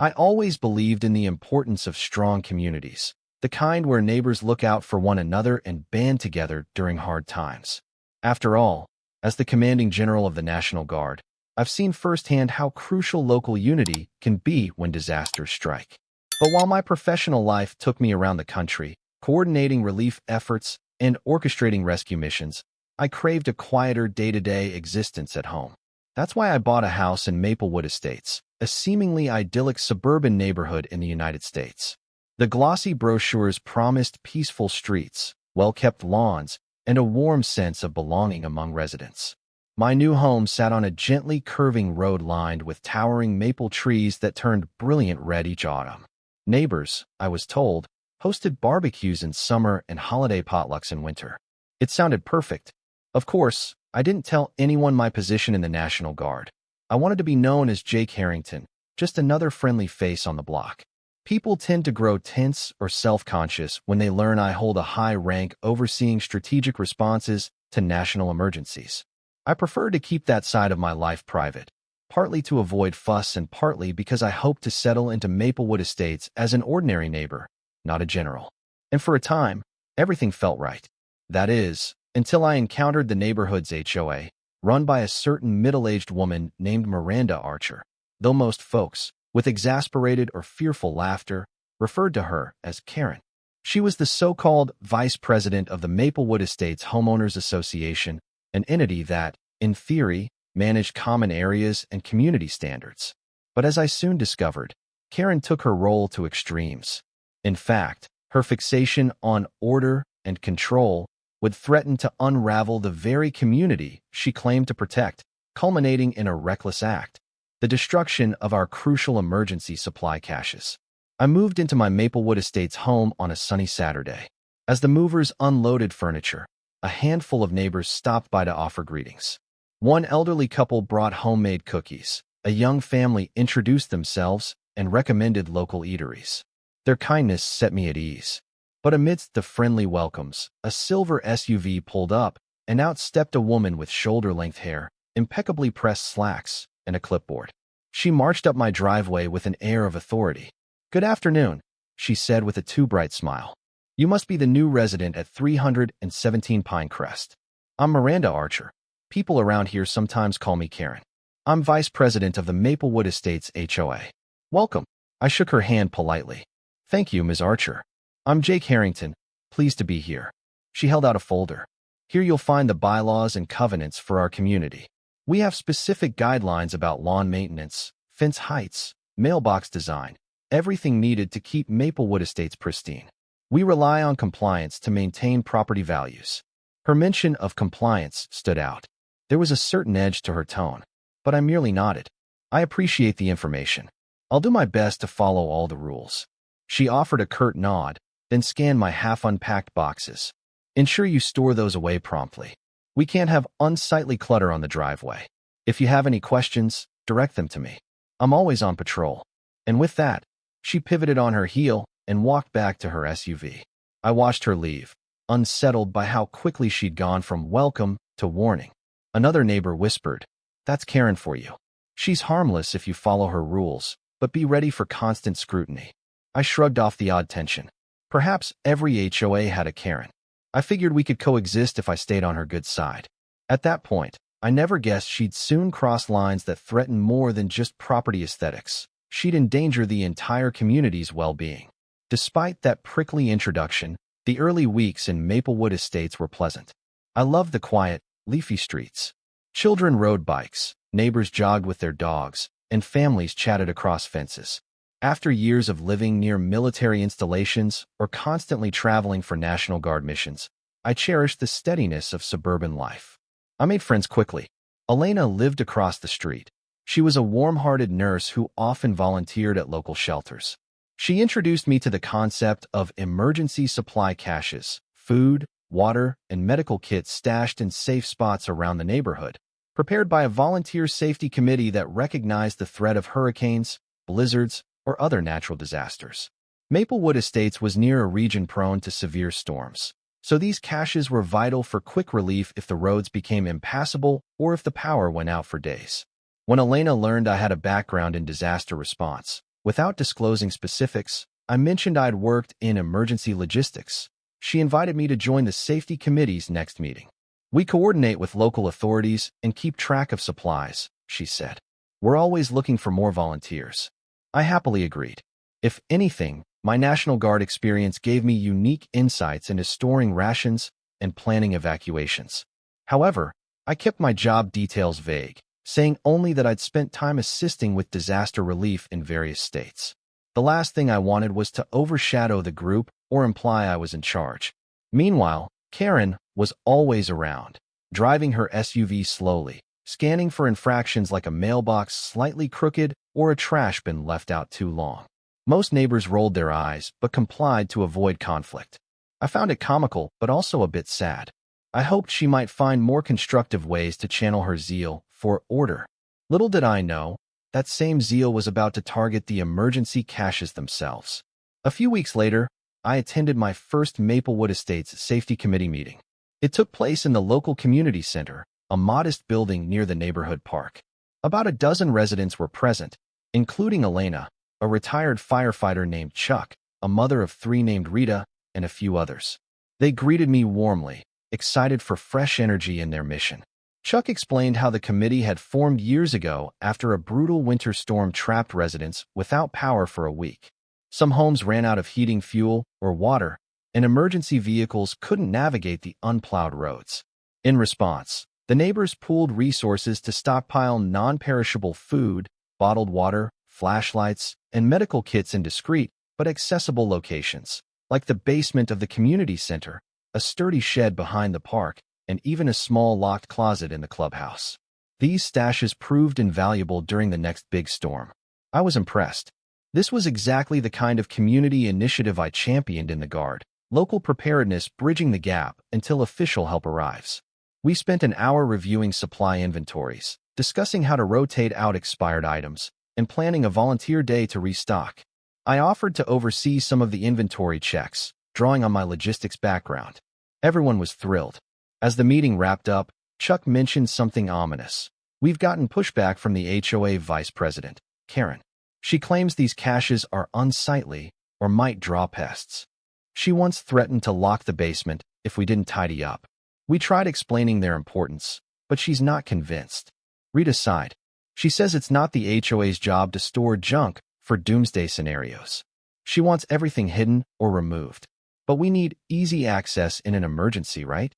I always believed in the importance of strong communities, the kind where neighbors look out for one another and band together during hard times. After all, as the commanding general of the National Guard, I've seen firsthand how crucial local unity can be when disasters strike. But while my professional life took me around the country, coordinating relief efforts and orchestrating rescue missions, I craved a quieter day-to-day existence at home. That's why I bought a house in Maplewood Estates, a seemingly idyllic suburban neighborhood in the United States. The glossy brochures promised peaceful streets, well-kept lawns, and a warm sense of belonging among residents. My new home sat on a gently curving road lined with towering maple trees that turned brilliant red each autumn. Neighbors, I was told, hosted barbecues in summer and holiday potlucks in winter. It sounded perfect. Of course, I didn't tell anyone my position in the National Guard. I wanted to be known as Jake Harrington, just another friendly face on the block. People tend to grow tense or self-conscious when they learn I hold a high rank overseeing strategic responses to national emergencies. I prefer to keep that side of my life private, partly to avoid fuss and partly because I hope to settle into Maplewood Estates as an ordinary neighbor, not a general. And for a time, everything felt right. That is, until I encountered the neighborhood's HOA, run by a certain middle-aged woman named Miranda Archer, though most folks, with exasperated or fearful laughter, referred to her as Karen. She was the so-called vice president of the Maplewood Estates Homeowners Association, an entity that, in theory, managed common areas and community standards. But as I soon discovered, Karen took her role to extremes. In fact, her fixation on order and control would threaten to unravel the very community she claimed to protect, culminating in a reckless act: the destruction of our crucial emergency supply caches. I moved into my Maplewood Estates home on a sunny Saturday. As the movers unloaded furniture, a handful of neighbors stopped by to offer greetings. One elderly couple brought homemade cookies. A young family introduced themselves and recommended local eateries. Their kindness set me at ease. But amidst the friendly welcomes, a silver SUV pulled up, and out stepped a woman with shoulder-length hair, impeccably pressed slacks, and a clipboard. She marched up my driveway with an air of authority. "Good afternoon," she said with a too bright smile. "You must be the new resident at 317 Pinecrest. I'm Miranda Archer. People around here sometimes call me Karen. I'm vice president of the Maplewood Estates HOA. Welcome." I shook her hand politely. "Thank you, Ms. Archer. I'm Jake Harrington, pleased to be here." She held out a folder. "Here you'll find the bylaws and covenants for our community. We have specific guidelines about lawn maintenance, fence heights, mailbox design, everything needed to keep Maplewood Estates pristine. We rely on compliance to maintain property values." Her mention of compliance stood out. There was a certain edge to her tone, but I merely nodded. "I appreciate the information. I'll do my best to follow all the rules." She offered a curt nod, then scanned my half-unpacked boxes. "Ensure you store those away promptly. We can't have unsightly clutter on the driveway. If you have any questions, direct them to me. I'm always on patrol." And with that, she pivoted on her heel and walked back to her SUV. I watched her leave, unsettled by how quickly she'd gone from welcome to warning. Another neighbor whispered, "That's Karen for you. She's harmless if you follow her rules, but be ready for constant scrutiny." I shrugged off the odd tension. Perhaps every HOA had a Karen. I figured we could coexist if I stayed on her good side. At that point, I never guessed she'd soon cross lines that threatened more than just property aesthetics. She'd endanger the entire community's well-being. Despite that prickly introduction, the early weeks in Maplewood Estates were pleasant. I loved the quiet, leafy streets. Children rode bikes, neighbors jogged with their dogs, and families chatted across fences. After years of living near military installations or constantly traveling for National Guard missions, I cherished the steadiness of suburban life. I made friends quickly. Elena lived across the street. She was a warm-hearted nurse who often volunteered at local shelters. She introduced me to the concept of emergency supply caches, food, water, and medical kits stashed in safe spots around the neighborhood, prepared by a volunteer safety committee that recognized the threat of hurricanes, blizzards, or other natural disasters. Maplewood Estates was near a region prone to severe storms, so these caches were vital for quick relief if the roads became impassable or if the power went out for days. When Elena learned I had a background in disaster response, Without disclosing specifics, I mentioned I'd worked in emergency logistics. She invited me to join the safety committee's next meeting. We coordinate with local authorities and keep track of supplies, she said. We're always looking for more volunteers. I happily agreed. If anything, my National Guard experience gave me unique insights into storing rations and planning evacuations. However, I kept my job details vague, saying only that I'd spent time assisting with disaster relief in various states. The last thing I wanted was to overshadow the group or imply I was in charge. Meanwhile, Karen was always around, driving her SUV slowly, scanning for infractions like a mailbox slightly crooked or a trash bin left out too long. Most neighbors rolled their eyes but complied to avoid conflict. I found it comical but also a bit sad. I hoped she might find more constructive ways to channel her zeal for order. Little did I know, that same zeal was about to target the emergency caches themselves. A few weeks later, I attended my first Maplewood Estates Safety Committee meeting. It took place in the local community center, a modest building near the neighborhood park. About a dozen residents were present, including Elena, a retired firefighter named Chuck, a mother of 3 named Rita, and a few others. They greeted me warmly, excited for fresh energy in their mission. Chuck explained how the committee had formed years ago after a brutal winter storm trapped residents without power for a week. Some homes ran out of heating fuel or water, and emergency vehicles couldn't navigate the unplowed roads. In response, the neighbors pooled resources to stockpile non-perishable food, bottled water, flashlights, and medical kits in discreet but accessible locations, like the basement of the community center, a sturdy shed behind the park, and even a small locked closet in the clubhouse. These stashes proved invaluable during the next big storm. I was impressed. This was exactly the kind of community initiative I championed in the Guard, local preparedness bridging the gap until official help arrives. We spent an hour reviewing supply inventories, discussing how to rotate out expired items, and planning a volunteer day to restock. I offered to oversee some of the inventory checks, drawing on my logistics background. Everyone was thrilled. As the meeting wrapped up, Chuck mentioned something ominous. We've gotten pushback from the HOA vice president, Karen. She claims these caches are unsightly or might draw pests. She once threatened to lock the basement if we didn't tidy up. We tried explaining their importance, but she's not convinced. Rita sighed. She says it's not the HOA's job to store junk for doomsday scenarios. She wants everything hidden or removed. But we need easy access in an emergency, right?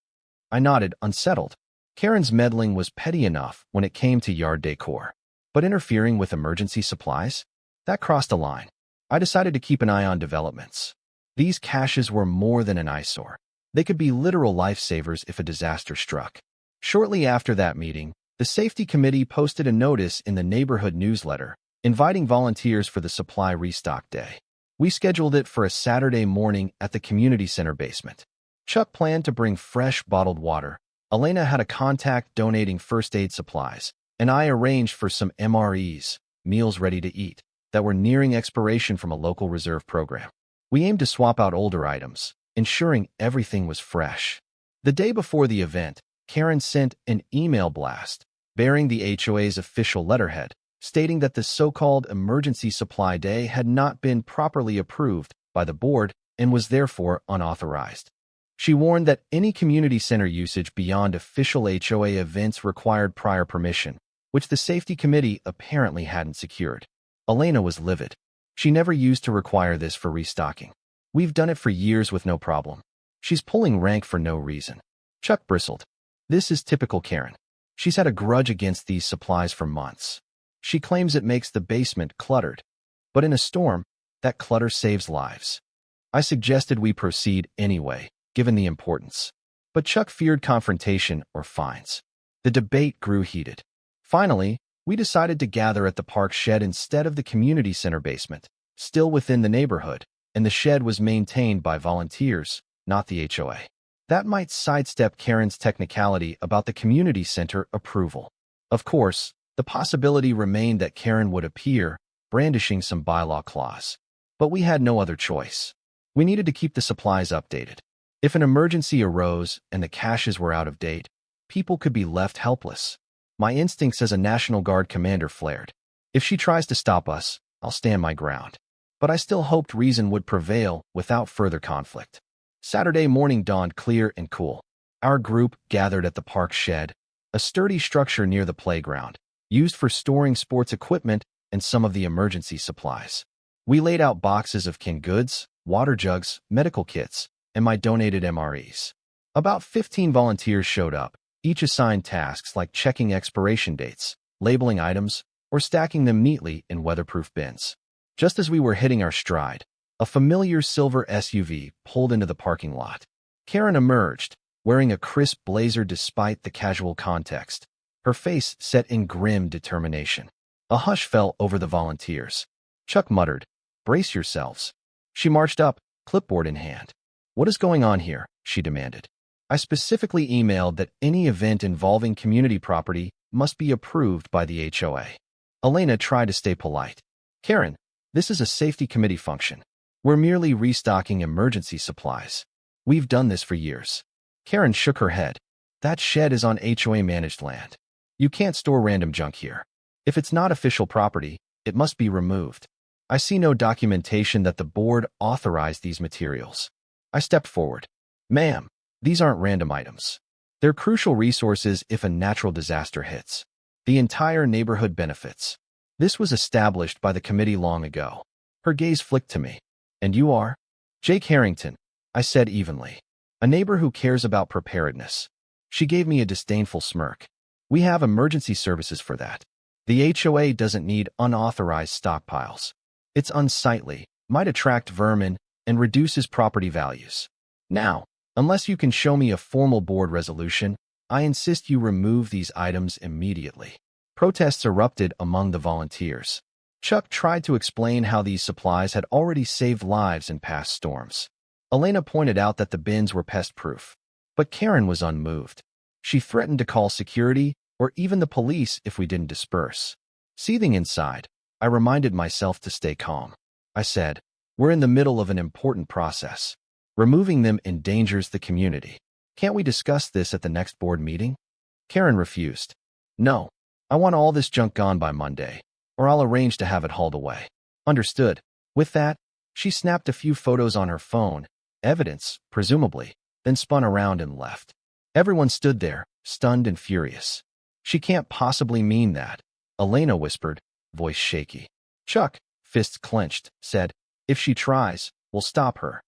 I nodded, unsettled. Karen's meddling was petty enough when it came to yard decor. But interfering with emergency supplies? That crossed a line. I decided to keep an eye on developments. These caches were more than an eyesore. They could be literal lifesavers if a disaster struck. Shortly after that meeting, the safety committee posted a notice in the neighborhood newsletter, inviting volunteers for the supply restock day. We scheduled it for a Saturday morning at the community center basement. Chuck planned to bring fresh bottled water. Elena had a contact donating first aid supplies, and I arranged for some MREs, meals ready to eat, that were nearing expiration from a local reserve program. We aimed to swap out older items, ensuring everything was fresh. The day before the event, Karen sent an email blast bearing the HOA's official letterhead, stating that the so-called emergency supply day had not been properly approved by the board and was therefore unauthorized. She warned that any community center usage beyond official HOA events required prior permission, which the safety committee apparently hadn't secured. Elena was livid. She never used to require this for restocking. We've done it for years with no problem. She's pulling rank for no reason. Chuck bristled. This is typical Karen. She's had a grudge against these supplies for months. She claims it makes the basement cluttered. But in a storm, that clutter saves lives. I suggested we proceed anyway, given the importance. But Chuck feared confrontation or fines. The debate grew heated. Finally, we decided to gather at the park shed instead of the community center basement, still within the neighborhood, and the shed was maintained by volunteers, not the HOA. That might sidestep Karen's technicality about the community center approval. Of course, the possibility remained that Karen would appear, brandishing some bylaw clause. But we had no other choice. We needed to keep the supplies updated. If an emergency arose and the caches were out of date, people could be left helpless. My instincts as a National Guard commander flared. If she tries to stop us, I'll stand my ground. But I still hoped reason would prevail without further conflict. Saturday morning dawned clear and cool. Our group gathered at the park shed, a sturdy structure near the playground, used for storing sports equipment and some of the emergency supplies. We laid out boxes of canned goods, water jugs, medical kits, and my donated MREs. About 15 volunteers showed up, each assigned tasks like checking expiration dates, labeling items, or stacking them neatly in weatherproof bins. Just as we were hitting our stride, a familiar silver SUV pulled into the parking lot. Karen emerged, wearing a crisp blazer despite the casual context, her face set in grim determination. A hush fell over the volunteers. Chuck muttered, "Brace yourselves." She marched up, clipboard in hand. "What is going on here?" she demanded. I specifically emailed that any event involving community property must be approved by the HOA. Elena tried to stay polite. "Karen, this is a safety committee function. We're merely restocking emergency supplies. We've done this for years." Karen shook her head. "That shed is on HOA-managed land. You can't store random junk here. If it's not official property, it must be removed. I see no documentation that the board authorized these materials." I stepped forward. "Ma'am, these aren't random items. They're crucial resources if a natural disaster hits. The entire neighborhood benefits. This was established by the committee long ago." Her gaze flicked to me. "And you are?" "Jake Harrington," I said evenly. "A neighbor who cares about preparedness." She gave me a disdainful smirk. "We have emergency services for that. The HOA doesn't need unauthorized stockpiles. It's unsightly, might attract vermin, and reduces property values. Now, unless you can show me a formal board resolution, I insist you remove these items immediately." Protests erupted among the volunteers. Chuck tried to explain how these supplies had already saved lives in past storms. Elena pointed out that the bins were pest-proof. But Karen was unmoved. She threatened to call security or even the police if we didn't disperse. Seething inside, I reminded myself to stay calm. I said, "We're in the middle of an important process. Removing them endangers the community. Can't we discuss this at the next board meeting?" Karen refused. "No, I want all this junk gone by Monday, or I'll arrange to have it hauled away." "Understood." With that, she snapped a few photos on her phone, evidence, presumably, then spun around and left. Everyone stood there, stunned and furious. "She can't possibly mean that," Elena whispered, voice shaky. Chuck, fists clenched, said, "If she tries, we'll stop her."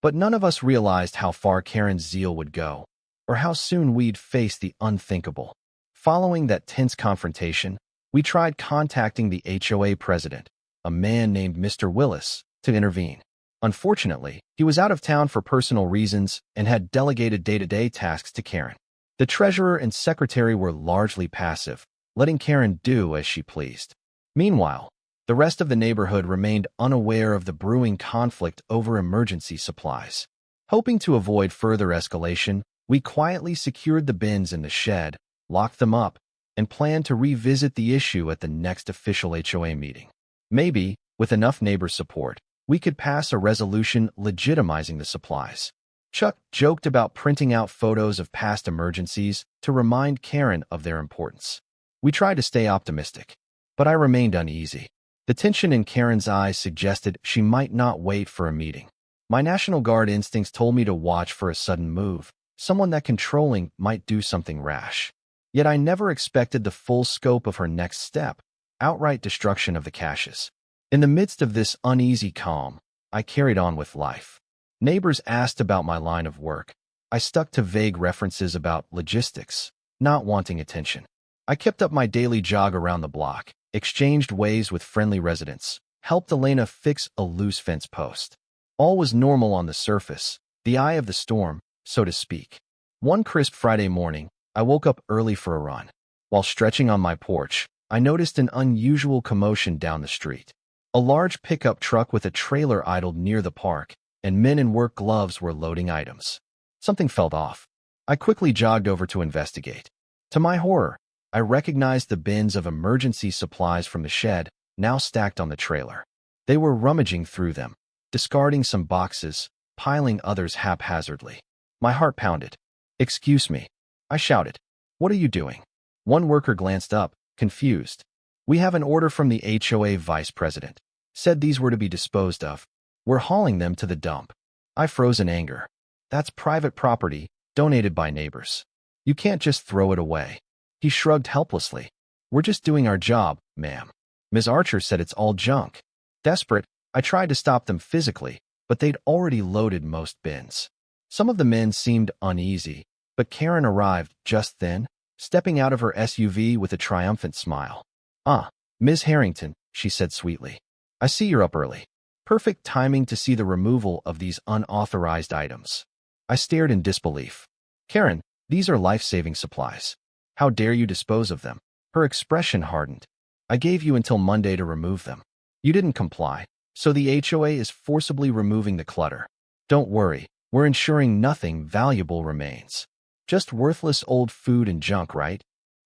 But none of us realized how far Karen's zeal would go, or how soon we'd face the unthinkable. Following that tense confrontation, we tried contacting the HOA president, a man named Mr. Willis, to intervene. Unfortunately, he was out of town for personal reasons and had delegated day-to-day tasks to Karen. The treasurer and secretary were largely passive, letting Karen do as she pleased. Meanwhile, the rest of the neighborhood remained unaware of the brewing conflict over emergency supplies. Hoping to avoid further escalation, we quietly secured the bins in the shed, locked them up, and planned to revisit the issue at the next official HOA meeting. Maybe, with enough neighbor support, we could pass a resolution legitimizing the supplies. Chuck joked about printing out photos of past emergencies to remind Karen of their importance. We tried to stay optimistic, but I remained uneasy. The tension in Karen's eyes suggested she might not wait for a meeting. My National Guard instincts told me to watch for a sudden move, someone that controlling might do something rash. Yet I never expected the full scope of her next step, outright destruction of the caches. In the midst of this uneasy calm, I carried on with life. Neighbors asked about my line of work. I stuck to vague references about logistics, not wanting attention. I kept up my daily jog around the block, exchanged waves with friendly residents, helped Elena fix a loose fence post. All was normal on the surface, the eye of the storm, so to speak. One crisp Friday morning, I woke up early for a run. While stretching on my porch, I noticed an unusual commotion down the street. A large pickup truck with a trailer idled near the park, and men in work gloves were loading items. Something felt off. I quickly jogged over to investigate. To my horror, I recognized the bins of emergency supplies from the shed, now stacked on the trailer. They were rummaging through them, discarding some boxes, piling others haphazardly. My heart pounded. "Excuse me," I shouted. "What are you doing?" One worker glanced up, confused. "We have an order from the HOA vice president. said these were to be disposed of. We're hauling them to the dump. I froze in anger. That's private property, donated by neighbors. You can't just throw it away. He shrugged helplessly. We're just doing our job, ma'am. Ms. Archer said it's all junk. Desperate, I tried to stop them physically, but they'd already loaded most bins. Some of the men seemed uneasy, but Karen arrived just then, stepping out of her SUV with a triumphant smile. "Ah, Ms. Harrington," she said sweetly. "I see you're up early. Perfect timing to see the removal of these unauthorized items." I stared in disbelief. "Karen, these are life-saving supplies. How dare you dispose of them?" Her expression hardened. "I gave you until Monday to remove them. You didn't comply, so the HOA is forcibly removing the clutter. Don't worry, we're ensuring nothing valuable remains. Just worthless old food and junk, right?"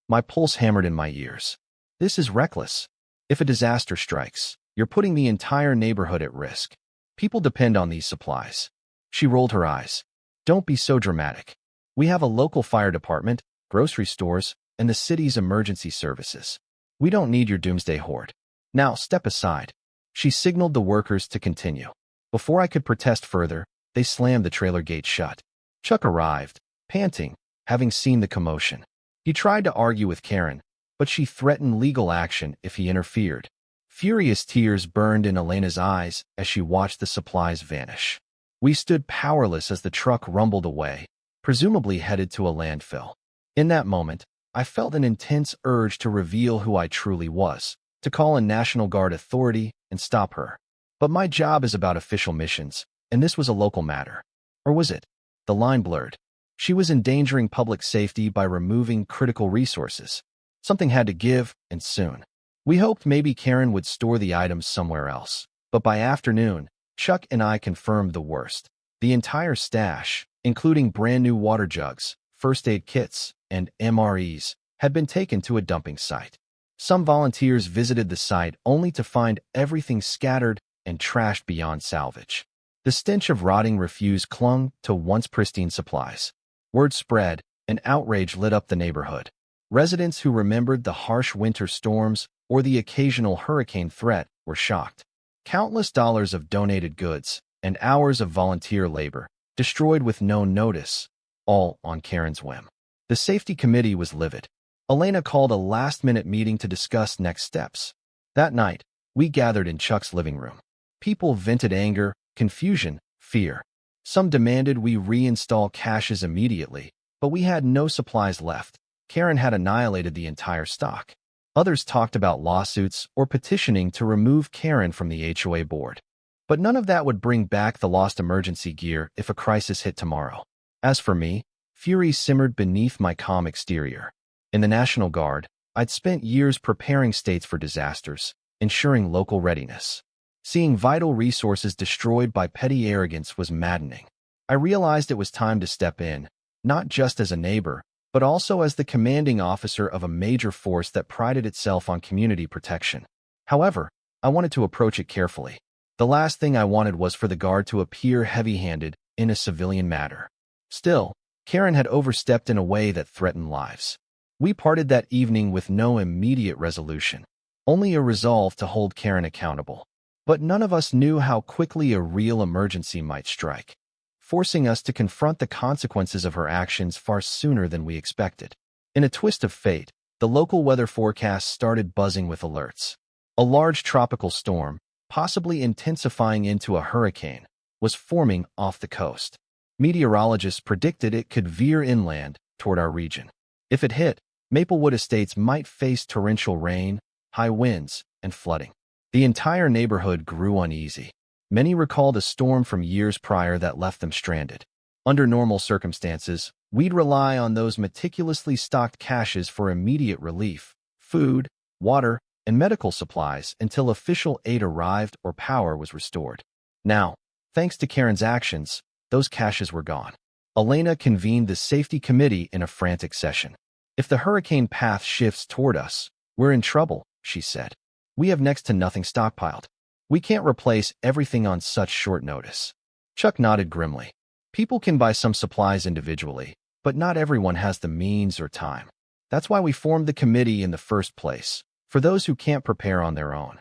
My pulse hammered in my ears. This is reckless. If a disaster strikes, you're putting the entire neighborhood at risk. People depend on these supplies. She rolled her eyes. "Don't be so dramatic. We have a local fire department, grocery stores, and the city's emergency services. We don't need your doomsday horde. Now step aside." She signaled the workers to continue. Before I could protest further, they slammed the trailer gate shut. Chuck arrived, panting, having seen the commotion. He tried to argue with Karen, but she threatened legal action if he interfered. Furious tears burned in Elena's eyes as she watched the supplies vanish. We stood powerless as the truck rumbled away, presumably headed to a landfill. In that moment, I felt an intense urge to reveal who I truly was, to call in National Guard authority and stop her. But my job is about official missions, and this was a local matter. Or was it? The line blurred. She was endangering public safety by removing critical resources. Something had to give, and soon. We hoped maybe Karen would store the items somewhere else. But by afternoon, Chuck and I confirmed the worst. The entire stash, including brand new water jugs, first aid kits, and MREs, had been taken to a dumping site. Some volunteers visited the site only to find everything scattered and trashed beyond salvage. The stench of rotting refuse clung to once pristine supplies. Word spread, and outrage lit up the neighborhood. Residents who remembered the harsh winter storms or the occasional hurricane threat were shocked. Countless dollars of donated goods and hours of volunteer labor destroyed with no notice, all on Karen's whim. The safety committee was livid. Elena called a last-minute meeting to discuss next steps. That night, we gathered in Chuck's living room. People vented anger, confusion, fear. Some demanded we reinstall caches immediately, but we had no supplies left. Karen had annihilated the entire stock. Others talked about lawsuits or petitioning to remove Karen from the HOA board. But none of that would bring back the lost emergency gear if a crisis hit tomorrow. As for me, fury simmered beneath my calm exterior. In the National Guard, I'd spent years preparing states for disasters, ensuring local readiness. Seeing vital resources destroyed by petty arrogance was maddening. I realized it was time to step in, not just as a neighbor, but also as the commanding officer of a major force that prided itself on community protection. However, I wanted to approach it carefully. The last thing I wanted was for the Guard to appear heavy-handed in a civilian matter. Still, Karen had overstepped in a way that threatened lives. We parted that evening with no immediate resolution, only a resolve to hold Karen accountable. But none of us knew how quickly a real emergency might strike, forcing us to confront the consequences of her actions far sooner than we expected. In a twist of fate, the local weather forecast started buzzing with alerts. A large tropical storm, possibly intensifying into a hurricane, was forming off the coast. Meteorologists predicted it could veer inland toward our region. If it hit, Maplewood Estates might face torrential rain, high winds, and flooding. The entire neighborhood grew uneasy. Many recalled a storm from years prior that left them stranded. Under normal circumstances, we'd rely on those meticulously stocked caches for immediate relief, food, water, and medical supplies until official aid arrived or power was restored. Now, thanks to Karen's actions, those caches were gone. Elena convened the safety committee in a frantic session. "If the hurricane path shifts toward us, we're in trouble," she said. "We have next to nothing stockpiled. We can't replace everything on such short notice." Chuck nodded grimly. "People can buy some supplies individually, but not everyone has the means or time. That's why we formed the committee in the first place, for those who can't prepare on their own."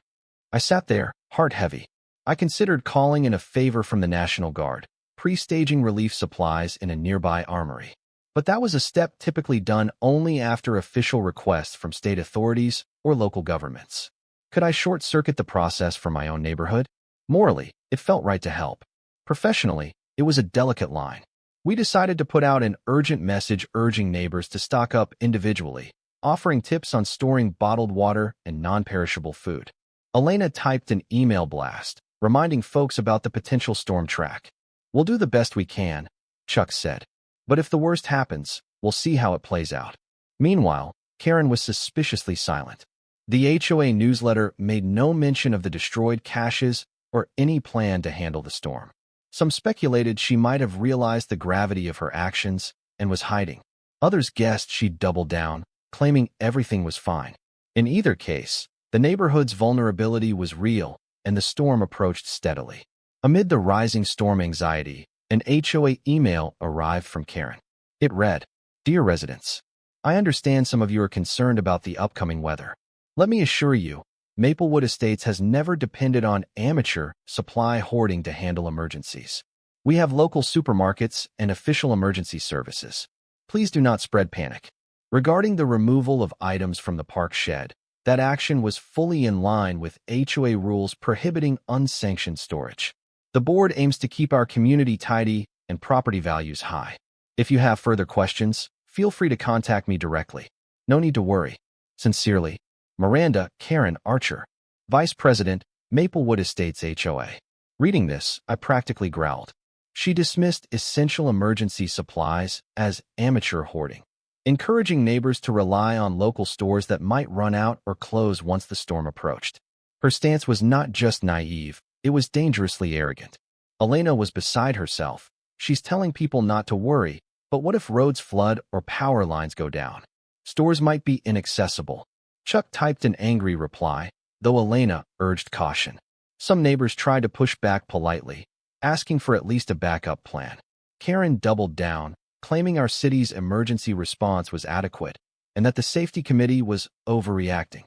I sat there, Heart heavy. I considered calling in a favor from the National Guard, pre-staging relief supplies in a nearby armory. But that was a step typically done only after official requests from state authorities or local governments. Could I short-circuit the process for my own neighborhood? Morally, it felt right to help. Professionally, it was a delicate line. We decided to put out an urgent message urging neighbors to stock up individually, offering tips on storing bottled water and non-perishable food. Elena typed an email blast, reminding folks about the potential storm track. "We'll do the best we can," Chuck said. "But if the worst happens, we'll see how it plays out." Meanwhile, Karen was suspiciously silent. The HOA newsletter made no mention of the destroyed caches or any plan to handle the storm. Some speculated she might have realized the gravity of her actions and was hiding. Others guessed she'd doubled down, claiming everything was fine. In either case, the neighborhood's vulnerability was real, and the storm approached steadily. Amid the rising storm anxiety, an HOA email arrived from Karen. It read, "Dear residents, I understand some of you are concerned about the upcoming weather. Let me assure you, Maplewood Estates has never depended on amateur supply hoarding to handle emergencies. We have local supermarkets and official emergency services. Please do not spread panic. Regarding the removal of items from the park shed, that action was fully in line with HOA rules prohibiting unsanctioned storage. The board aims to keep our community tidy and property values high. If you have further questions, feel free to contact me directly. No need to worry. Sincerely, Miranda Karen Archer, Vice President, Maplewood Estates HOA." Reading this, I practically growled. She dismissed essential emergency supplies as amateur hoarding, encouraging neighbors to rely on local stores that might run out or close once the storm approached. Her stance was not just naive, it was dangerously arrogant. Elena was beside herself. She's telling people not to worry, but what if roads flood or power lines go down? Stores might be inaccessible. Chuck typed an angry reply, though Elena urged caution. Some neighbors tried to push back politely, asking for at least a backup plan. Karen doubled down, claiming our city's emergency response was adequate and that the safety committee was overreacting.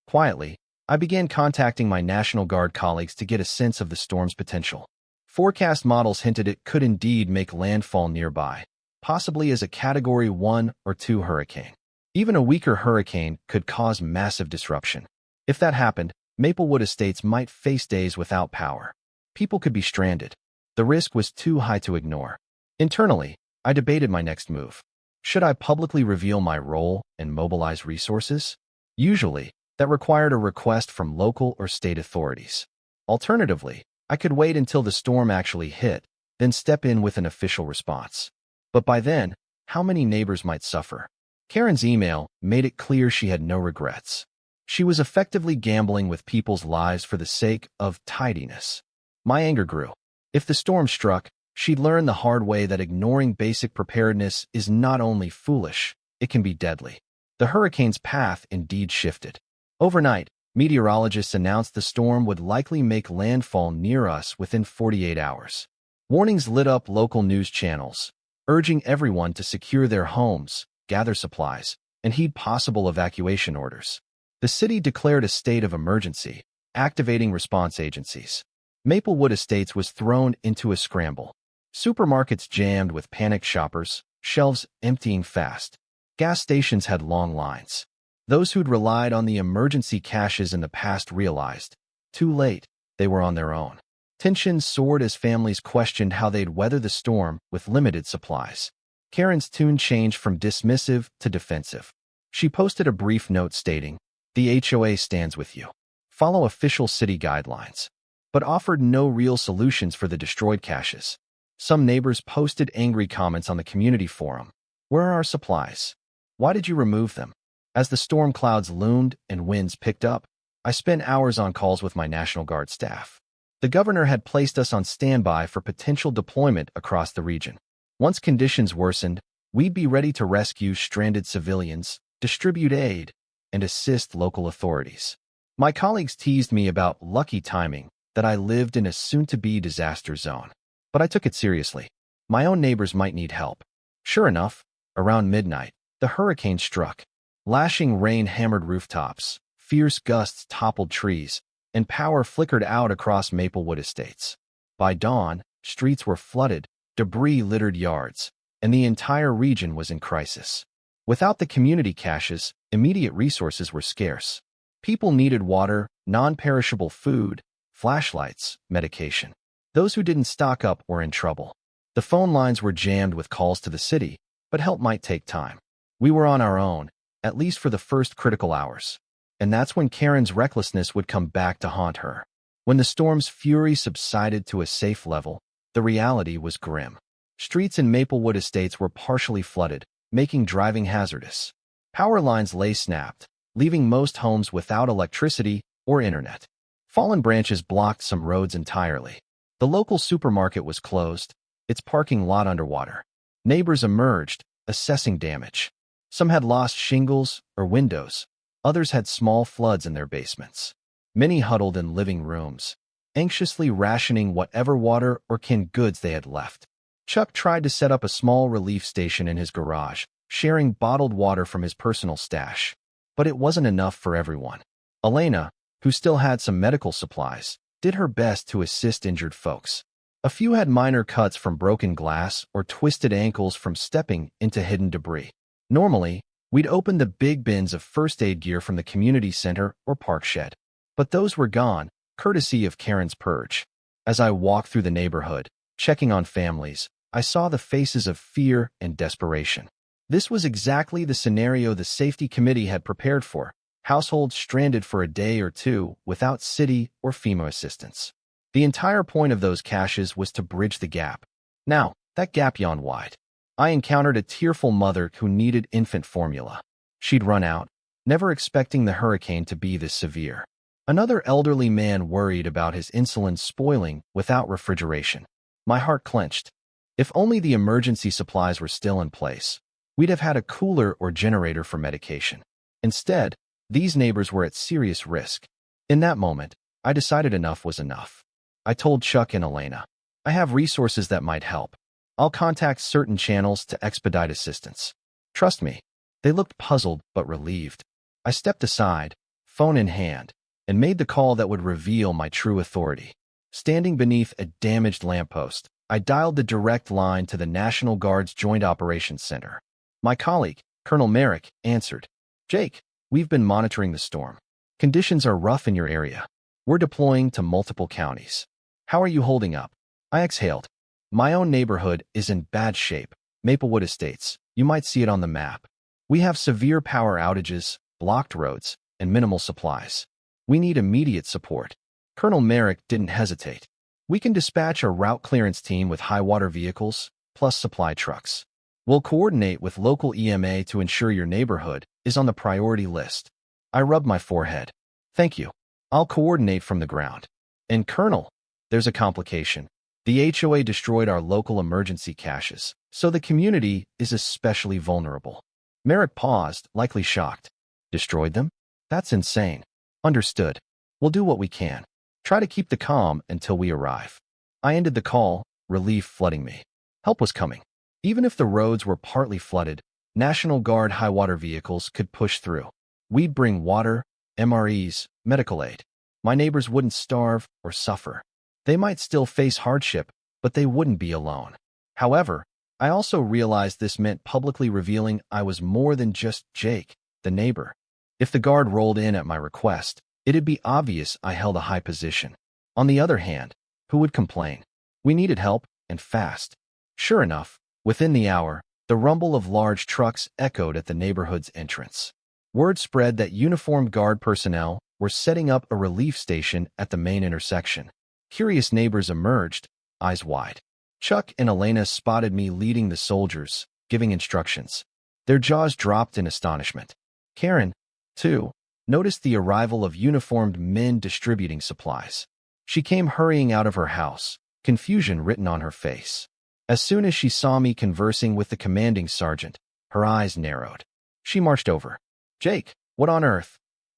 Quietly, I began contacting my National Guard colleagues to get a sense of the storm's potential. Forecast models hinted it could indeed make landfall nearby, possibly as a Category 1 or 2 hurricane. Even a weaker hurricane could cause massive disruption. If that happened, Maplewood Estates might face days without power. People could be stranded. The risk was too high to ignore. Internally, I debated my next move. Should I publicly reveal my role and mobilize resources? Usually, that required a request from local or state authorities. Alternatively, I could wait until the storm actually hit, then step in with an official response. But by then, how many neighbors might suffer? Karen's email made it clear she had no regrets. She was effectively gambling with people's lives for the sake of tidiness. My anger grew. If the storm struck, she'd learn the hard way that ignoring basic preparedness is not only foolish, it can be deadly. The hurricane's path indeed shifted. Overnight, meteorologists announced the storm would likely make landfall near us within 48 hours. Warnings lit up local news channels, urging everyone to secure their homes, gather supplies, and heed possible evacuation orders. The city declared a state of emergency, activating response agencies. Maplewood Estates was thrown into a scramble. Supermarkets jammed with panicked shoppers, shelves emptying fast. Gas stations had long lines. Those who'd relied on the emergency caches in the past realized, too late, they were on their own. Tensions soared as families questioned how they'd weather the storm with limited supplies. Karen's tune changed from dismissive to defensive. She posted a brief note stating, "The HOA stands with you. Follow official city guidelines," but offered no real solutions for the destroyed caches. Some neighbors posted angry comments on the community forum. "Where are our supplies? Why did you remove them?" As the storm clouds loomed and winds picked up, I spent hours on calls with my National Guard staff. The governor had placed us on standby for potential deployment across the region. Once conditions worsened, we'd be ready to rescue stranded civilians, distribute aid, and assist local authorities. My colleagues teased me about lucky timing, that I lived in a soon-to-be disaster zone. But I took it seriously. My own neighbors might need help. Sure enough, around midnight, the hurricane struck. Lashing rain hammered rooftops, fierce gusts toppled trees, and power flickered out across Maplewood Estates. By dawn, streets were flooded, debris littered yards, and the entire region was in crisis. Without the community caches, immediate resources were scarce. People needed water, non-perishable food, flashlights, medication. Those who didn't stock up were in trouble. The phone lines were jammed with calls to the city, but help might take time. We were on our own, at least for the first critical hours. And that's when Karen's recklessness would come back to haunt her. When the storm's fury subsided to a safe level, the reality was grim. Streets in Maplewood Estates were partially flooded, making driving hazardous. Power lines lay snapped, leaving most homes without electricity or internet. Fallen branches blocked some roads entirely. The local supermarket was closed, its parking lot underwater. Neighbors emerged, assessing damage. Some had lost shingles or windows. Others had small floods in their basements. Many huddled in living rooms, anxiously rationing whatever water or canned goods they had left. Chuck tried to set up a small relief station in his garage, sharing bottled water from his personal stash. But it wasn't enough for everyone. Elena, who still had some medical supplies, did her best to assist injured folks. A few had minor cuts from broken glass or twisted ankles from stepping into hidden debris. Normally, we'd open the big bins of first aid gear from the community center or park shed. But those were gone, courtesy of Karen's purge. As I walked through the neighborhood, checking on families, I saw the faces of fear and desperation. This was exactly the scenario the safety committee had prepared for: households stranded for a day or two without city or FEMA assistance. The entire point of those caches was to bridge the gap. Now, that gap yawned wide. I encountered a tearful mother who needed infant formula. She'd run out, never expecting the hurricane to be this severe. Another elderly man worried about his insulin spoiling without refrigeration. My heart clenched. If only the emergency supplies were still in place, we'd have had a cooler or generator for medication. Instead, these neighbors were at serious risk. In that moment, I decided enough was enough. I told Chuck and Elena, I have resources that might help. I'll contact certain channels to expedite assistance. Trust me. They looked puzzled but relieved. I stepped aside, phone in hand, and made the call that would reveal my true authority. Standing beneath a damaged lamppost, I dialed the direct line to the National Guard's Joint Operations Center. My colleague, Colonel Merrick, answered. Jake, we've been monitoring the storm. Conditions are rough in your area. We're deploying to multiple counties. How are you holding up? I exhaled. My own neighborhood is in bad shape. Maplewood Estates. You might see it on the map. We have severe power outages, blocked roads, and minimal supplies. We need immediate support. Colonel Merrick didn't hesitate. We can dispatch a route clearance team with high-water vehicles, plus supply trucks. We'll coordinate with local EMA to ensure your neighborhood is on the priority list. I rubbed my forehead. Thank you. I'll coordinate from the ground. And Colonel, there's a complication. The HOA destroyed our local emergency caches, so the community is especially vulnerable. Merrick paused, likely shocked. Destroyed them? That's insane. Understood. We'll do what we can. Try to keep the calm until we arrive. I ended the call, relief flooding me. Help was coming. Even if the roads were partly flooded, National Guard high-water vehicles could push through. We'd bring water, MREs, medical aid. My neighbors wouldn't starve or suffer. They might still face hardship, but they wouldn't be alone. However, I also realized this meant publicly revealing I was more than just Jake, the neighbor. If the guard rolled in at my request, it'd be obvious I held a high position. On the other hand, who would complain? We needed help, and fast. Sure enough, within the hour, the rumble of large trucks echoed at the neighborhood's entrance. Word spread that uniformed guard personnel were setting up a relief station at the main intersection. Curious neighbors emerged, eyes wide. Chuck and Elena spotted me leading the soldiers, giving instructions. Their jaws dropped in astonishment. Karen, too, noticed the arrival of uniformed men distributing supplies. She came hurrying out of her house, confusion written on her face. As soon as she saw me conversing with the commanding sergeant, her eyes narrowed. She marched over. Jake, what on earth?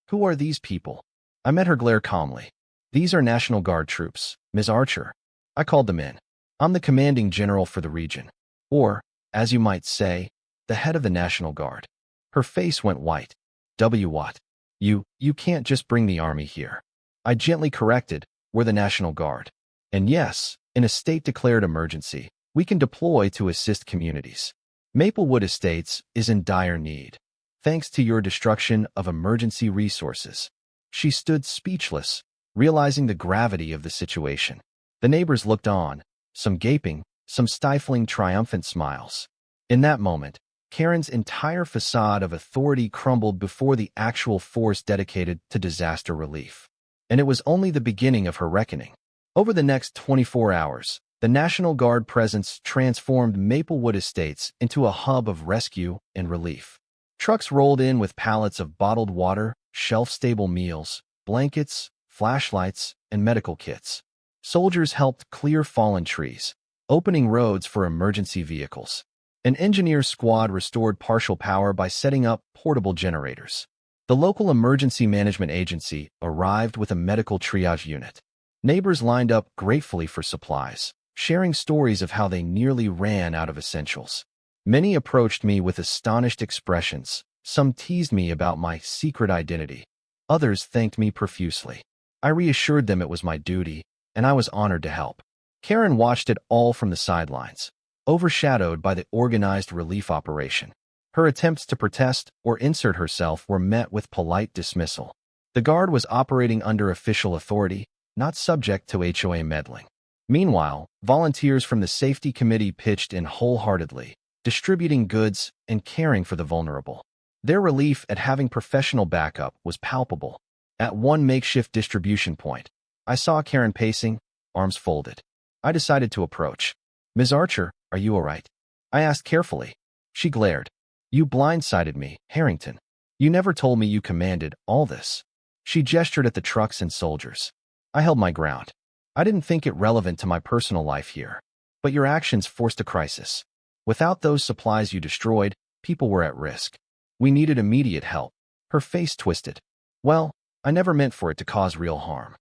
Who are these people? I met her glare calmly. These are National Guard troops, Ms. Archer. I called them in. I'm the commanding general for the region. Or, as you might say, the head of the National Guard. Her face went white. What? You can't just bring the army here. I gently corrected, we're the National Guard. And yes, in a state-declared emergency, we can deploy to assist communities. Maplewood Estates is in dire need, thanks to your destruction of emergency resources. She stood speechless, realizing the gravity of the situation. The neighbors looked on, some gaping, some stifling triumphant smiles. In that moment, Karen's entire facade of authority crumbled before the actual force dedicated to disaster relief. And it was only the beginning of her reckoning. Over the next 24 hours, the National Guard presence transformed Maplewood Estates into a hub of rescue and relief. Trucks rolled in with pallets of bottled water, shelf-stable meals, blankets, flashlights, and medical kits. Soldiers helped clear fallen trees, opening roads for emergency vehicles. An engineer squad restored partial power by setting up portable generators. The local emergency management agency arrived with a medical triage unit. Neighbors lined up gratefully for supplies, sharing stories of how they nearly ran out of essentials. Many approached me with astonished expressions. Some teased me about my secret identity. Others thanked me profusely. I reassured them it was my duty, and I was honored to help. Karen watched it all from the sidelines, overshadowed by the organized relief operation. Her attempts to protest or insert herself were met with polite dismissal. The Guard was operating under official authority, not subject to HOA meddling. Meanwhile, volunteers from the safety committee pitched in wholeheartedly, distributing goods and caring for the vulnerable. Their relief at having professional backup was palpable. At one makeshift distribution point, I saw Karen pacing, arms folded. I decided to approach. "Ms. Archer, are you all right?" I asked carefully. She glared. "You blindsided me, Harrington. You never told me you commanded all this." She gestured at the trucks and soldiers. I held my ground. "I didn't think it relevant to my personal life here. But your actions forced a crisis. Without those supplies you destroyed, people were at risk. We needed immediate help." Her face twisted. "Well, I never meant for it to cause real harm.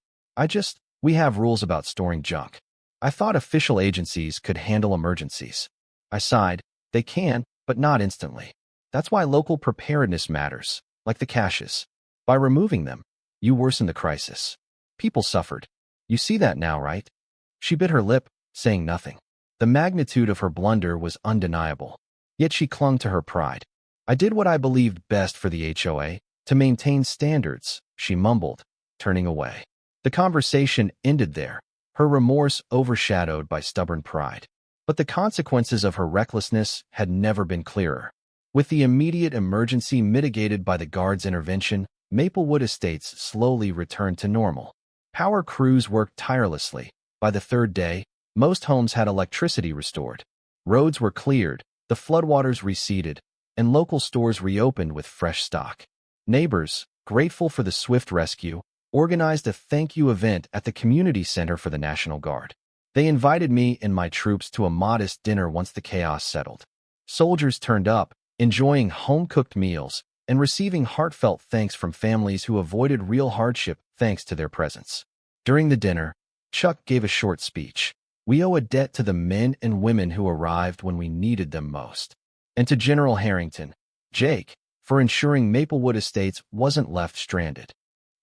We have rules about storing junk. I thought official agencies could handle emergencies." I sighed. "They can, but not instantly. That's why local preparedness matters, like the caches. By removing them, you worsen the crisis. People suffered. You see that now, right?" She bit her lip, saying nothing. The magnitude of her blunder was undeniable. Yet she clung to her pride. "I did what I believed best for the HOA, to maintain standards," she mumbled, turning away. The conversation ended there, her remorse overshadowed by stubborn pride. But the consequences of her recklessness had never been clearer. With the immediate emergency mitigated by the Guard's intervention, Maplewood Estates slowly returned to normal. Power crews worked tirelessly. By the third day, most homes had electricity restored. Roads were cleared, the floodwaters receded, and local stores reopened with fresh stock. Neighbors, grateful for the swift rescue, organized a thank-you event at the community center for the National Guard. They invited me and my troops to a modest dinner once the chaos settled. Soldiers turned up, enjoying home-cooked meals and receiving heartfelt thanks from families who avoided real hardship thanks to their presence. During the dinner, Chuck gave a short speech. "We owe a debt to the men and women who arrived when we needed them most. And to General Harrington, Jake, for ensuring Maplewood Estates wasn't left stranded."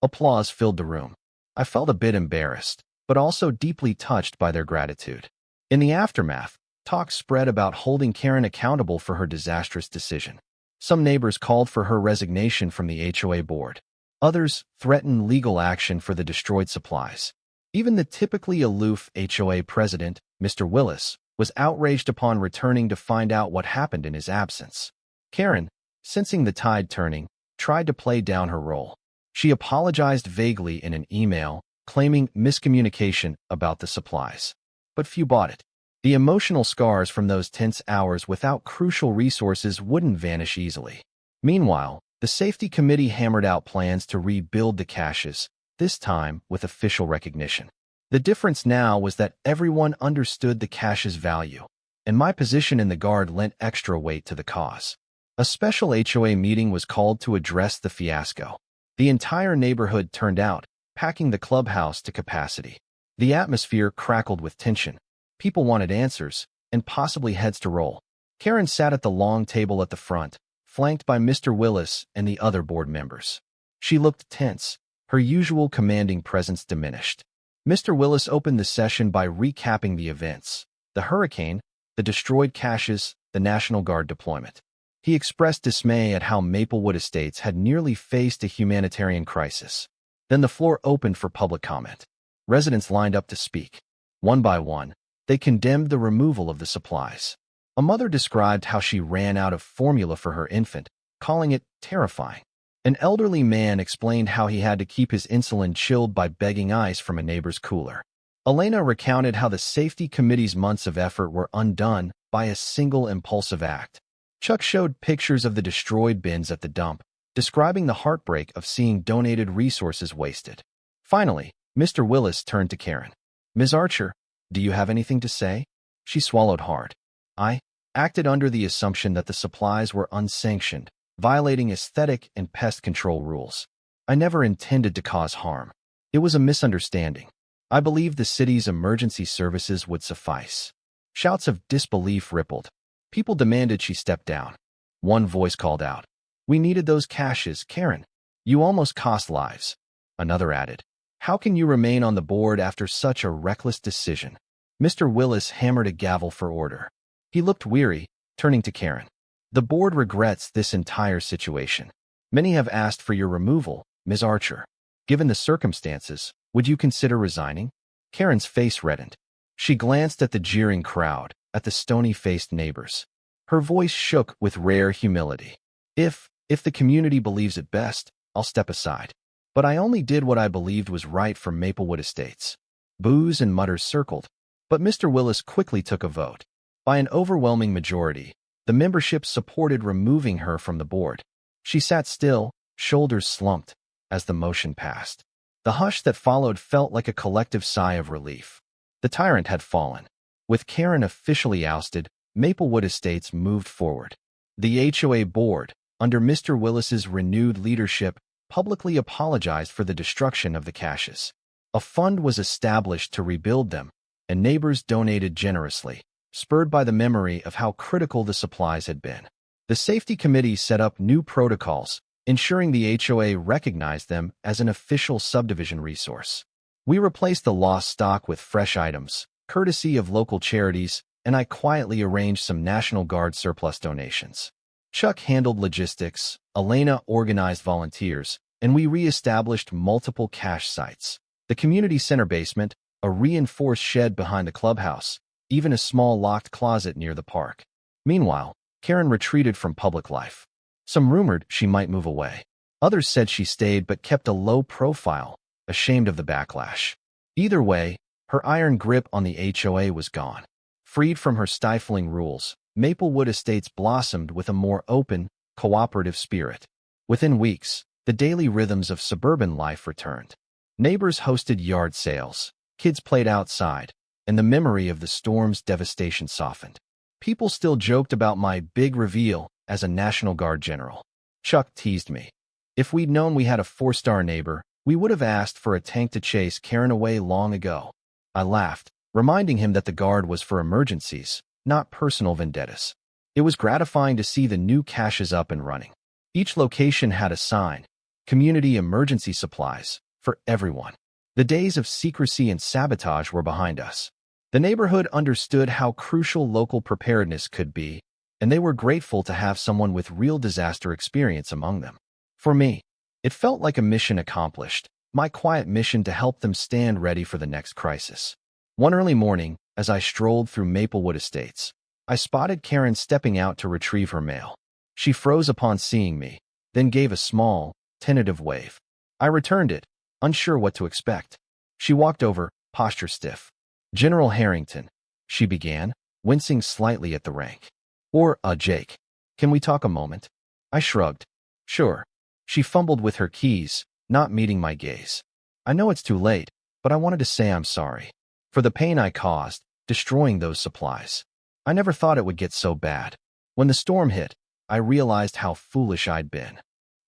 Applause filled the room. I felt a bit embarrassed, but also deeply touched by their gratitude. In the aftermath, talk spread about holding Karen accountable for her disastrous decision. Some neighbors called for her resignation from the HOA board. Others threatened legal action for the destroyed supplies. Even the typically aloof HOA president, Mr. Willis, was outraged upon returning to find out what happened in his absence. Karen, sensing the tide turning, tried to play down her role. She apologized vaguely in an email, claiming miscommunication about the supplies. But few bought it. The emotional scars from those tense hours without crucial resources wouldn't vanish easily. Meanwhile, the safety committee hammered out plans to rebuild the caches, this time with official recognition. The difference now was that everyone understood the cache's value, and my position in the Guard lent extra weight to the cause. A special HOA meeting was called to address the fiasco. The entire neighborhood turned out, packing the clubhouse to capacity. The atmosphere crackled with tension. People wanted answers, and possibly heads to roll. Karen sat at the long table at the front, flanked by Mr. Willis and the other board members. She looked tense, Her usual commanding presence diminished. Mr. Willis opened the session by recapping the events: the hurricane, the destroyed caches, the National Guard deployment. He expressed dismay at how Maplewood Estates had nearly faced a humanitarian crisis. Then the floor opened for public comment. Residents lined up to speak. One by one, they condemned the removal of the supplies. A mother described how she ran out of formula for her infant, calling it terrifying. An elderly man explained how he had to keep his insulin chilled by begging ice from a neighbor's cooler. Elena recounted how the safety committee's months of effort were undone by a single impulsive act. Chuck showed pictures of the destroyed bins at the dump, describing the heartbreak of seeing donated resources wasted. Finally, Mr. Willis turned to Karen. "Ms. Archer, do you have anything to say?" She swallowed hard. "I acted under the assumption that the supplies were unsanctioned, violating aesthetic and pest control rules. I never intended to cause harm. It was a misunderstanding. I believed the city's emergency services would suffice." Shouts of disbelief rippled. People demanded she step down. One voice called out, "We needed those caches, Karen. You almost cost lives." Another added, "How can you remain on the board after such a reckless decision?" Mr. Willis hammered a gavel for order. He looked weary, turning to Karen. "The board regrets this entire situation. Many have asked for your removal, Ms. Archer. Given the circumstances, would you consider resigning?" Karen's face reddened. She glanced at the jeering crowd, at the stony-faced neighbors. Her voice shook with rare humility. If the community believes it best, I'll step aside. But I only did what I believed was right for Maplewood Estates." Boos and mutters circled, but Mr. Willis quickly took a vote. By an overwhelming majority, the membership supported removing her from the board. She sat still, shoulders slumped, as the motion passed. The hush that followed felt like a collective sigh of relief. The tyrant had fallen. With Karen officially ousted, Maplewood Estates moved forward. The HOA board, under Mr. Willis's renewed leadership, publicly apologized for the destruction of the caches. A fund was established to rebuild them, and neighbors donated generously, spurred by the memory of how critical the supplies had been. The safety committee set up new protocols, ensuring the HOA recognized them as an official subdivision resource. We replaced the lost stock with fresh items, courtesy of local charities, and I quietly arranged some National Guard surplus donations. Chuck handled logistics, Elena organized volunteers, and we re-established multiple cache sites. The community center basement, a reinforced shed behind the clubhouse, even a small locked closet near the park. Meanwhile, Karen retreated from public life. Some rumored she might move away. Others said she stayed but kept a low profile, ashamed of the backlash. Either way, her iron grip on the HOA was gone. Freed from her stifling rules, Maplewood Estates blossomed with a more open, cooperative spirit. Within weeks, the daily rhythms of suburban life returned. Neighbors hosted yard sales, kids played outside, and the memory of the storm's devastation softened. People still joked about my big reveal as a National Guard general. Chuck teased me. If we'd known we had a 4-star neighbor, we would have asked for a tank to chase Karen away long ago. I laughed, reminding him that the Guard was for emergencies, not personal vendettas. It was gratifying to see the new caches up and running. Each location had a sign, "Community Emergency Supplies," for everyone. The days of secrecy and sabotage were behind us. The neighborhood understood how crucial local preparedness could be, and they were grateful to have someone with real disaster experience among them. For me, it felt like a mission accomplished, my quiet mission to help them stand ready for the next crisis. One early morning, as I strolled through Maplewood Estates, I spotted Karen stepping out to retrieve her mail. She froze upon seeing me, then gave a small, tentative wave. I returned it, unsure what to expect. She walked over, posture stiff. "General Harrington," she began, wincing slightly at the rank. "Or, Jake. Can we talk a moment?" I shrugged. "Sure." She fumbled with her keys, not meeting my gaze. "I know it's too late, but I wanted to say I'm sorry. For the pain I caused, destroying those supplies. I never thought it would get so bad. When the storm hit, I realized how foolish I'd been."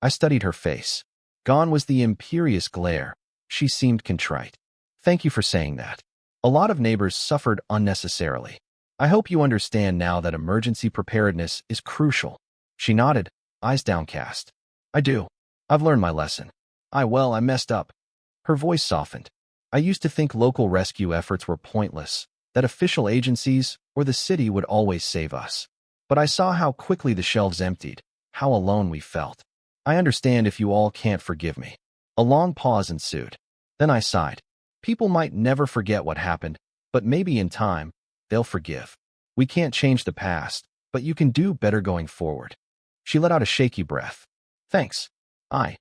I studied her face. Gone was the imperious glare. She seemed contrite. "Thank you for saying that. A lot of neighbors suffered unnecessarily. I hope you understand now that emergency preparedness is crucial." She nodded, eyes downcast. "I do. I've learned my lesson." I messed up." Her voice softened. "I used to think local rescue efforts were pointless, that official agencies or the city would always save us. But I saw how quickly the shelves emptied, how alone we felt. I understand if you all can't forgive me." A long pause ensued. Then I sighed. People might never forget what happened, but maybe in time, they'll forgive. We can't change the past, but you can do better going forward. She let out a shaky breath. "Thanks. I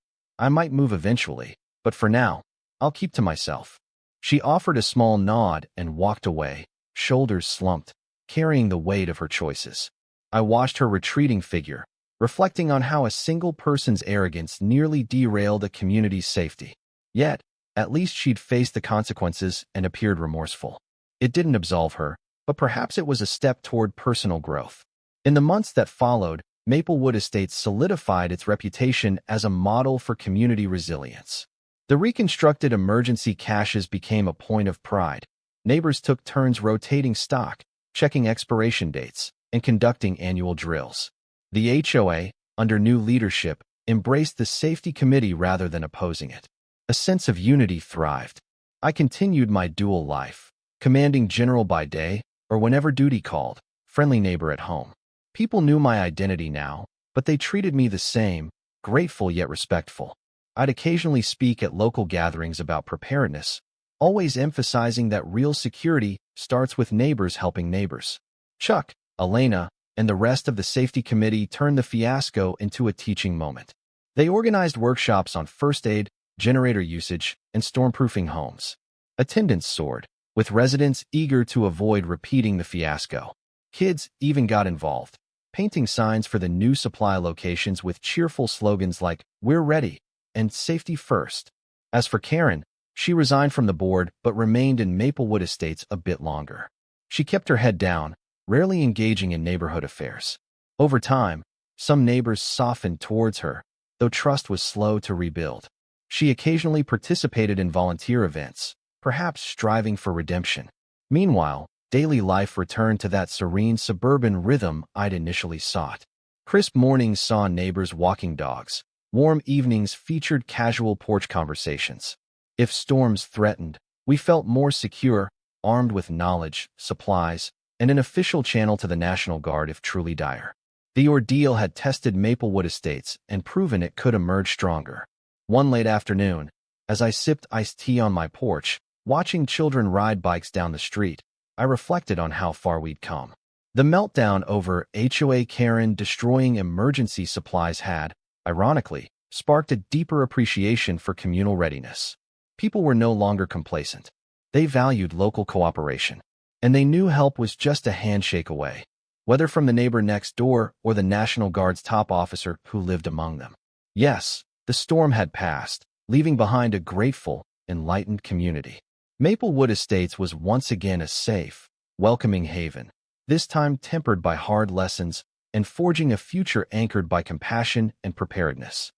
might move eventually, but for now, I'll keep to myself." She offered a small nod and walked away, shoulders slumped, carrying the weight of her choices. I watched her retreating figure, reflecting on how a single person's arrogance nearly derailed a community's safety. Yet, at least she'd faced the consequences and appeared remorseful. It didn't absolve her, but perhaps it was a step toward personal growth. In the months that followed, Maplewood Estates solidified its reputation as a model for community resilience. The reconstructed emergency caches became a point of pride. Neighbors took turns rotating stock, checking expiration dates, and conducting annual drills. The HOA, under new leadership, embraced the safety committee rather than opposing it. A sense of unity thrived. I continued my dual life, commanding general by day, or whenever duty called, friendly neighbor at home. People knew my identity now, but they treated me the same, grateful yet respectful. I'd occasionally speak at local gatherings about preparedness, always emphasizing that real security starts with neighbors helping neighbors. Chuck, Elena, and the rest of the safety committee turned the fiasco into a teaching moment. They organized workshops on first aid, generator usage, and stormproofing homes. Attendance soared, with residents eager to avoid repeating the fiasco. Kids even got involved, painting signs for the new supply locations with cheerful slogans like "We're ready" and "Safety first." As for Karen, she resigned from the board but remained in Maplewood Estates a bit longer. She kept her head down, rarely engaging in neighborhood affairs. Over time, some neighbors softened towards her, though trust was slow to rebuild. She occasionally participated in volunteer events, perhaps striving for redemption. Meanwhile, daily life returned to that serene suburban rhythm I'd initially sought. Crisp mornings saw neighbors walking dogs. Warm evenings featured casual porch conversations. If storms threatened, we felt more secure, armed with knowledge, supplies, and an official channel to the National Guard if truly dire. The ordeal had tested Maplewood Estates and proven it could emerge stronger. One late afternoon, as I sipped iced tea on my porch, watching children ride bikes down the street, I reflected on how far we'd come. The meltdown over HOA Karen destroying emergency supplies had, ironically, sparked a deeper appreciation for communal readiness. People were no longer complacent. They valued local cooperation, and they knew help was just a handshake away, whether from the neighbor next door or the National Guard's top officer who lived among them. Yes, the storm had passed, leaving behind a grateful, enlightened community. Maplewood Estates was once again a safe, welcoming haven, this time tempered by hard lessons and forging a future anchored by compassion and preparedness.